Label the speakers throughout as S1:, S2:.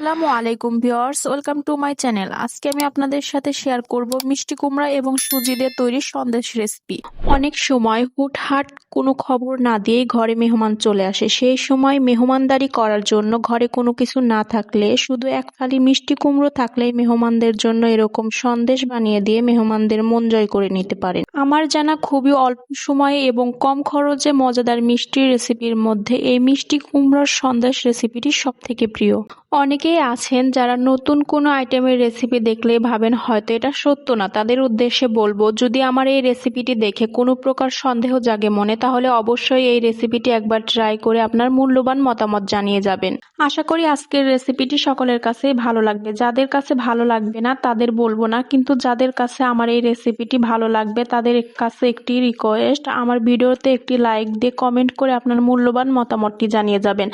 S1: আসসালামু আলাইকুম viewers, welcome to my channel. আজকে আমি আপনাদের সাথে শেয়ার করব মিষ্টি কুমড়া এবং সুজি দিয়ে তৈরি সন্দেশ রেসিপি। অনেক সময় হুটহাট কোনো খবর না দিয়েই ঘরে মেহমান চলে আসে। সেই সময় মেহমানদারি করার জন্য ঘরে কোনো কিছু না থাকলে, শুধু এক ফালি মিষ্টি কুমড়ো থাকলেই মেহমানদের জন্য এরকম সন্দেশ বানিয়ে দিয়ে মেহমানদের মন জয় করে নিতে পারেন। আমার জানা খুবই অল্প সময়ে এবং কম খরচে মজাদার মিষ্টি রেসিপির মধ্যে এই মিষ্টি কুমড়োর সন্দেশ রেসিপিটি সবথেকে প্রিয়। অনেকেই আছেন যারা নতুন কোনো আইটেমের রেসিপি দেখলেই ভাবেন হয়তো এটা সত্য না। তাদের উদ্দেশ্যে বলবো, যদি আমার এই রেসিপিটি দেখে কোনো প্রকার সন্দেহ জাগে মনে, তাহলে অবশ্যই এই রেসিপিটি একবার ট্রাই করে আপনার মূল্যবান মতামত জানিয়ে যাবেন। আশা করি আজকের রেসিপিটি সকলের কাছেই ভালো লাগবে। যাদের কাছে ভালো লাগবে না তাদের বলবো না, কিন্তু যাদের কাছে আমার এই রেসিপিটি ভালো লাগবে তাদের কাছে একটি রিকোয়েস্ট, আমার ভিডিওতে একটি লাইক দিয়ে কমেন্ট করে আপনার মূল্যবান মতামতটি জানিয়ে যাবেন।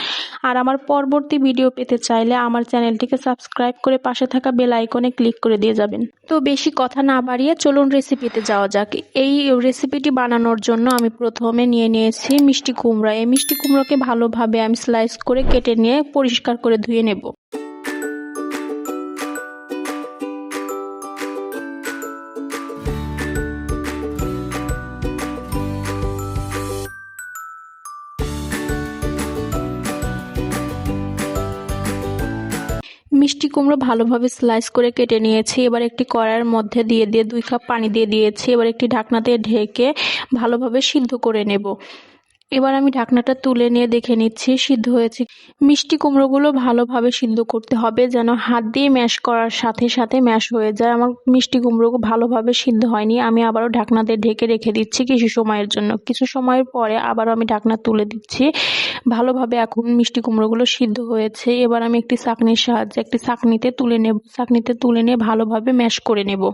S1: আর আমার পরবর্তী ভিডিও পেতে চাইলে আমার চ্যানেলটিকে সাবস্ক্রাইব করে পাশে থাকা বেল আইকনে ক্লিক করে দিয়ে যাবেন। তো বেশি কথা না বাড়িয়ে চলুন রেসিপিতে যাওয়া যাক। এই রেসিপিটি বানানোর জন্য আমি প্রথমে নিয়ে নিয়েছি মিষ্টি কুমড়া। এই মিষ্টি কুমড়োকে ভালোভাবে আমি স্লাইস করে কেটে নিয়ে পরিষ্কার করে ধুয়ে নেব। মিষ্টি কুমড়ো ভালোভাবে স্লাইস করে কেটে নিয়েছি। এবার একটি কড়াইয়ের মধ্যে দিয়ে 2 কাপ পানি দিয়ে দিয়েছি। এবার একটি ঢাকনা দিয়ে ঢেকে ভালোভাবে সিদ্ধ করে নেব। এবার আমি ঢাকনাটা তুলে নিয়ে দেখে নিচ্ছি সিদ্ধ হয়েছে। মিষ্টি কুমড়োগুলো ভালোভাবে সিদ্ধ করতে হবে, যেন হাত দিয়ে ম্যাশ করার সাথে সাথে ম্যাশ হয়ে যায়। আমার মিষ্টি কুমড়ো ভালোভাবে সিদ্ধ হয়নি। আমি আবারও ঢাকনা দিয়ে ঢেকে রেখে দিচ্ছি কিছু সময়ের জন্য। কিছু সময়ের পরে আবারও আমি ঢাকনা তুলে দিচ্ছি। ভালোভাবে এখন মিষ্টি কুমড়োগুলো সিদ্ধ হয়েছে। এবার আমি একটি ছাঁকনির সাহায্যে একটি ছাঁকনিতে তুলে নেব। ছাঁকনিতে তুলে নিয়ে ভালোভাবে ম্যাশ করে নেব।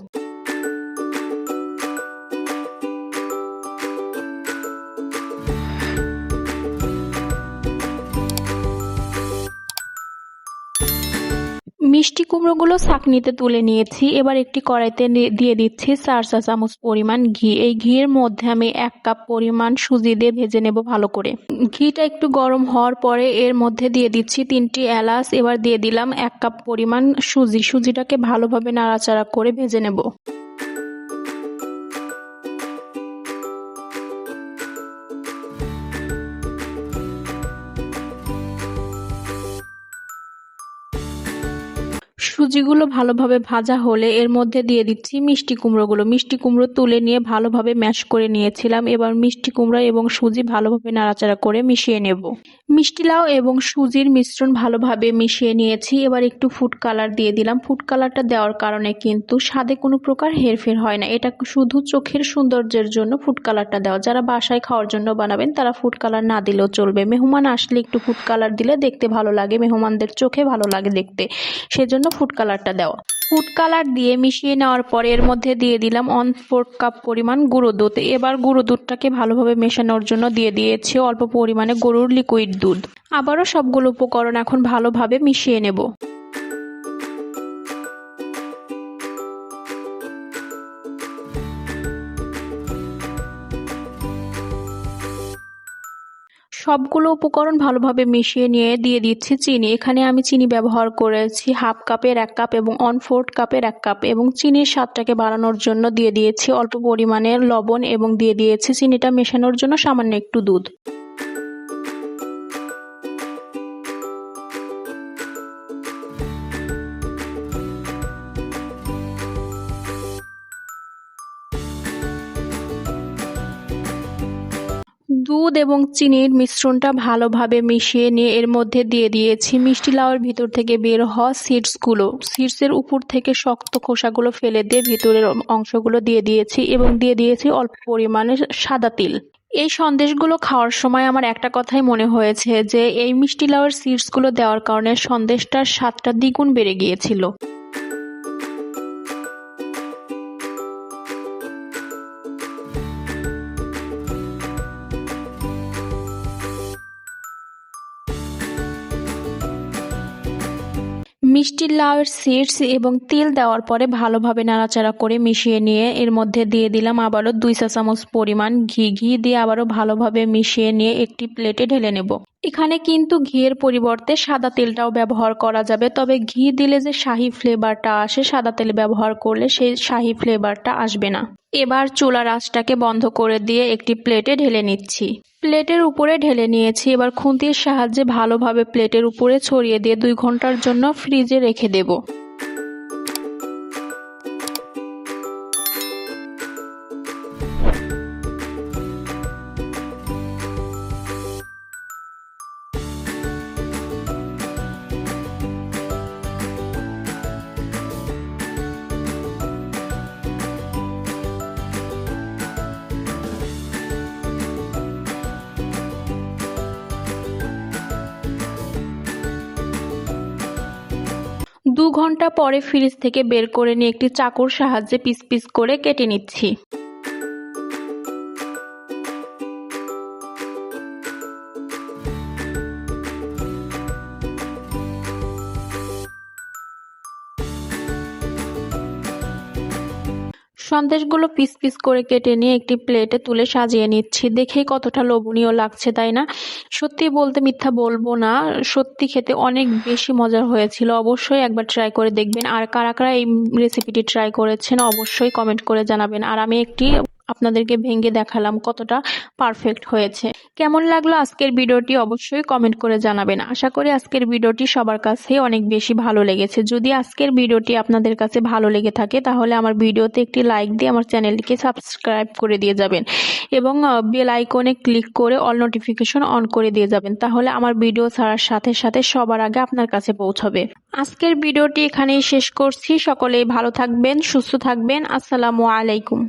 S1: মিষ্টি কুমড়োগুলো ছাঁকনিতে তুলে নিয়েছি। এবার একটি কড়াইতে দিয়ে দিচ্ছি 4 চা চামচ পরিমাণ ঘি। এই ঘিয়ের মধ্যে আমি 1 কাপ পরিমাণ সুজি দিয়ে ভেজে নেব ভালো করে। ঘিটা একটু গরম হওয়ার পরে এর মধ্যে দিয়ে দিচ্ছি 3টি এলাচ। এবার দিয়ে দিলাম 1 কাপ পরিমাণ সুজি। সুজিটাকে ভালোভাবে নাড়াচাড়া করে ভেজে নেব। সুজিগুলো ভালোভাবে ভাজা হলে এর মধ্যে দিয়ে দিচ্ছি মিষ্টি কুমড়োগুলো। মিষ্টি কুমড়ো তুলে নিয়ে ভালোভাবে ম্যাশ করে নিয়েছিলাম। এবার মিষ্টি কুমড়ো এবং সুজি ভালোভাবে নাড়াচাড়া করে মিশিয়ে নেব। মিষ্টি লাউ এবং সুজির মিশ্রণ ভালোভাবে মিশিয়ে নিয়েছি। এবার একটু ফুড কালার দিয়ে দিলাম। ফুড কালারটা দেওয়ার কারণে কিন্তু স্বাদে কোনো প্রকার হেরফের হয় না। এটা শুধু চোখের সৌন্দর্যের জন্য ফুড কালারটা দেওয়া। যারা বাসায় খাওয়ার জন্য বানাবেন তারা ফুড কালার না দিলেও চলবে। মেহমান আসলে একটু ফুড কালার দিলে দেখতে ভালো লাগে, মেহমানদের চোখে ভালো লাগে দেখতে, সেজন্য ফুড কালারটা দেওয়া। ফুড কালার দিয়ে মিশিয়ে নেওয়ার পরে এর মধ্যে দিয়ে দিলাম 1/4 কাপ পরিমাণ গুঁড়ো দুধ। এবার গুঁড়ো দুধটাকে ভালোভাবে মেশানোর জন্য দিয়ে দিয়েছি অল্প পরিমাণে গরুর লিকুইড দুধ। আবারও সবগুলো উপকরণ এখন ভালোভাবে মিশিয়ে নেব। সবগুলো উপকরণ ভালোভাবে মিশিয়ে নিয়ে দিয়ে দিচ্ছি চিনি। এখানে আমি চিনি ব্যবহার করেছি 1/2 কাপের 1 কাপ এবং 1/4 কাপের 1 কাপ, এবং চিনির স্বাদটাকে বাড়ানোর জন্য দিয়ে দিয়েছি অল্প পরিমাণে লবণ এবং দিয়ে দিয়েছি চিনিটা মেশানোর জন্য সামান্য একটু দুধ। দুধ এবং চিনির মিশ্রণটা ভালোভাবে মিশিয়ে নিয়ে এর মধ্যে দিয়ে দিয়েছি মিষ্টি লাউয়ের ভিতর থেকে বের হওয়া সিডসগুলো। সিডসের উপর থেকে শক্ত খোসাগুলো ফেলে দিয়ে ভিতরের অংশগুলো দিয়ে দিয়েছি এবং দিয়ে দিয়েছি অল্প পরিমাণে সাদা তিল। এই সন্দেশগুলো খাওয়ার সময় আমার একটা কথাই মনে হয়েছে যে এই মিষ্টি লাউয়ের সিডসগুলো দেওয়ার কারণে সন্দেশটার স্বাদটা দ্বিগুণ বেড়ে গিয়েছিল। মিষ্টি লাউয়ের সিডস এবং তেল দেওয়ার পরে ভালোভাবে নাড়াচাড়া করে মিশিয়ে নিয়ে এর মধ্যে দিয়ে দিলাম আবারও 2 চা চামচ পরিমাণ ঘি দিয়ে আবারও ভালোভাবে মিশিয়ে নিয়ে একটি প্লেটে ঢেলে নেব। এখানে কিন্তু ঘিয়ের পরিবর্তে সাদা তেলটাও ব্যবহার করা যাবে, তবে ঘি দিলে যে শাহি ফ্লেভারটা আসে সাদা তেল ব্যবহার করলে সেই শাহি ফ্লেভারটা আসবে না। এবার চুলার আঁচটাকে বন্ধ করে দিয়ে একটি প্লেটে ঢেলে নিচ্ছি। প্লেটের উপরে ঢেলে নিয়েছি, এবার খুন্তির সাহায্যে ভালোভাবে প্লেটের উপরে ছড়িয়ে দিয়ে 2 ঘন্টার জন্য ফ্রিজে রেখে দেব। দু ঘন্টা পরে ফ্রিজ থেকে বের করে নিয়ে একটি চাকুর সাহায্যে পিস পিস করে কেটে নিচ্ছি। সন্দেশগুলো পিস পিস করে কেটে নিয়ে একটি প্লেটে তুলে সাজিয়ে নিচ্ছি। দেখেই কতটা লোভনীয় লাগছে, তাই না? সত্যি বলতে মিথ্যা বলবো না, সত্যি খেতে অনেক বেশি মজার হয়েছিল। অবশ্যই একবার ট্রাই করে দেখবেন। আর কারা কারা এই রেসিপিটি ট্রাই করেছেন অবশ্যই কমেন্ট করে জানাবেন। আর আমি একটি আপনাদেরকে ভেঙে দেখালাম কতটা পারফেক্ট হয়েছে। কেমন লাগলো আজকের ভিডিওটি অবশ্যই কমেন্ট করে জানাবেন। আশা করি আজকের ভিডিওটি সবার কাছে অনেক বেশি ভালো লেগেছে। যদি আজকের ভিডিওটি আপনাদের কাছে ভালো লেগে থাকে তাহলে আমার ভিডিওতে একটি লাইক দিয়ে আমার চ্যানেলটিকে সাবস্ক্রাইব করে দিয়ে যাবেন এবং বেল আইকনে ক্লিক করে অল নোটিফিকেশন অন করে দিয়ে যাবেন, তাহলে আমার ভিডিও ছাড়ার সাথে সাথে সবার আগে আপনার কাছে পৌঁছাবে। আজকের ভিডিওটি এখানেই শেষ করছি। সকলেই ভালো থাকবেন, সুস্থ থাকবেন। আসসালামু আলাইকুম।